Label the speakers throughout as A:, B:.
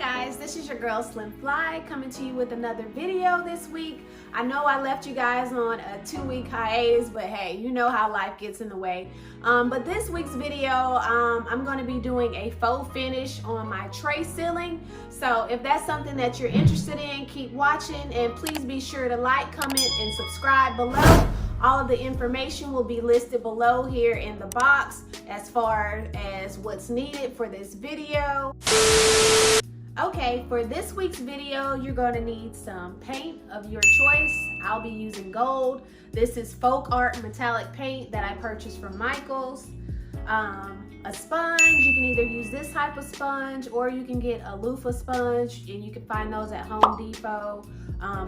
A: guys, this is your girl Slimflyy coming to you with another video this week. I know I left you guys on a 2-week hiatus, but hey, you know how life gets in the way. But this week's video, I'm going to be doing a faux finish on my tray ceiling. So if that's something that you're interested in, keep watching, and please be sure to like, comment, and subscribe below. All of the information will be listed below here in the box as far as what's needed for this video. Okay, for this week's video, you're going to need some paint of your choice. I'll be using gold. This is folk art metallic paint that I purchased from Michael's. A sponge, you can either use this type of sponge or you can get a loofah sponge, and you can find those at Home Depot,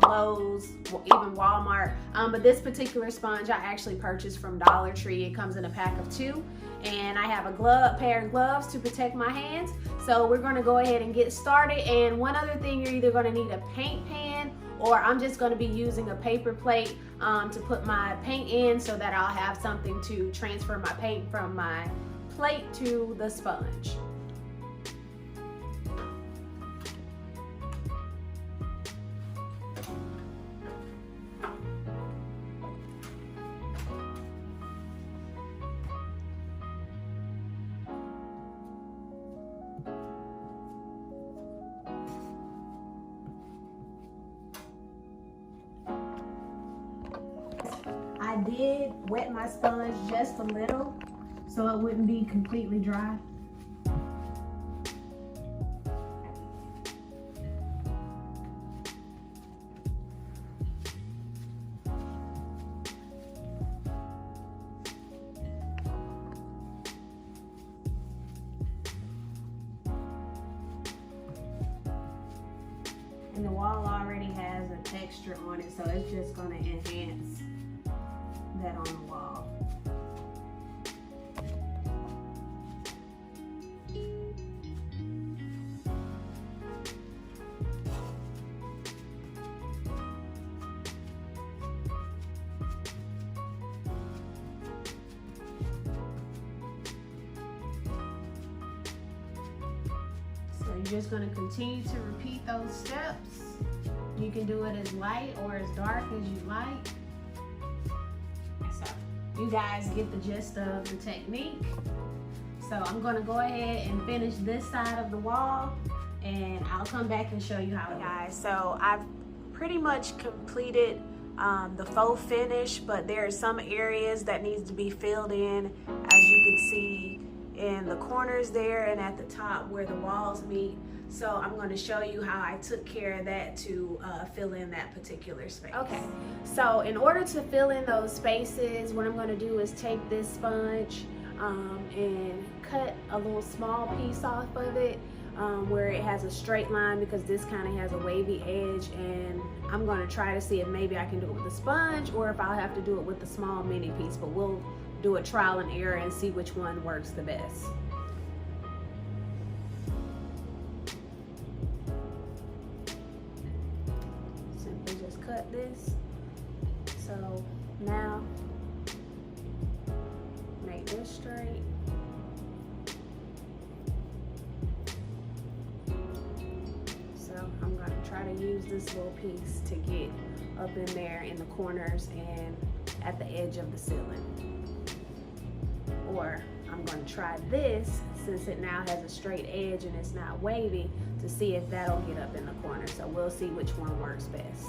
A: Lowe's, even Walmart. But this particular sponge I actually purchased from Dollar Tree. It comes in a pack of 2, and I have a pair of gloves to protect my hands. So we're going to go ahead and get started. And one other thing, you're either going to need a paint pan, or I'm just going to be using a paper plate to put my paint in, so that I'll have something to transfer my paint from my plate to the sponge. I did wet my sponge just a little so it wouldn't be completely dry. And the wall already has a texture on it, so it's just going to enhance that on the wall. So you're just going to continue to repeat those steps. You can do it as light or as dark as you like. You guys get the gist of the technique. So I'm going to go ahead and finish this side of the wall, and I'll come back and show you how, guys. So I've pretty much completed the faux finish, but there are some areas that needs to be filled in, as you can see in the corners there and at the top where the walls meet. So I'm going to show you how I took care of that to fill in that particular space. Okay, so in order to fill in those spaces, what I'm going to do is take this sponge and cut a little small piece off of it where it has a straight line, because this kind of has a wavy edge, and I'm going to try to see if maybe I can do it with a sponge or if I'll have to do it with a small mini piece, but we'll do a trial and error and see which one works the best. Cut this. So now make this straight. So I'm going to try to use this little piece to get up in there in the corners and at the edge of the ceiling. Or I'm going to try this, since it now has a straight edge and it's not wavy, to see if that'll get up in the corner. So we'll see which one works best.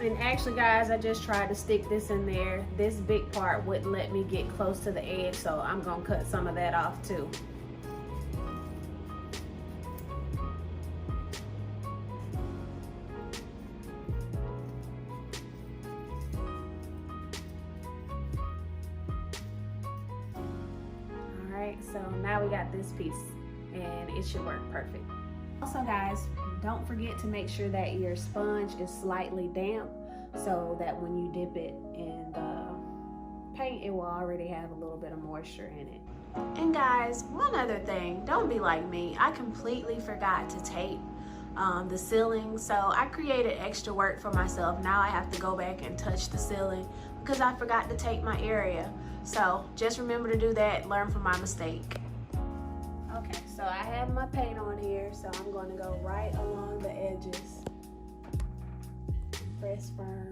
A: And actually, guys, I just tried to stick this in there. This big part wouldn't let me get close to the edge, so I'm gonna cut some of that off too. All right, so now we got this piece, and it should work perfect. Also, guys, don't forget to make sure that your sponge is slightly damp, so that when you dip it in the paint, it will already have a little bit of moisture in it. And guys, one other thing, don't be like me. I completely forgot to tape the ceiling, so I created extra work for myself. Now I have to go back and touch the ceiling because I forgot to tape my area. So just remember to do that, learn from my mistake. Okay, so I have my paint on here, so I'm going to go right along the edges. Press firm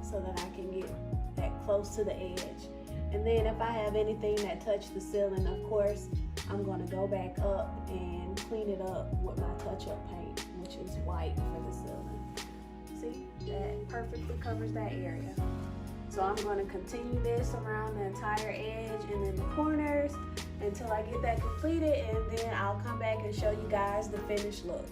A: so that I can get that close to the edge. And then if I have anything that touched the ceiling, of course, I'm going to go back up and clean it up with my touch-up paint, which is white for the ceiling. See, that perfectly covers that area. So I'm going to continue this around the entire edge and then the corners until I get that completed, and then I'll come back and show you guys the finished look.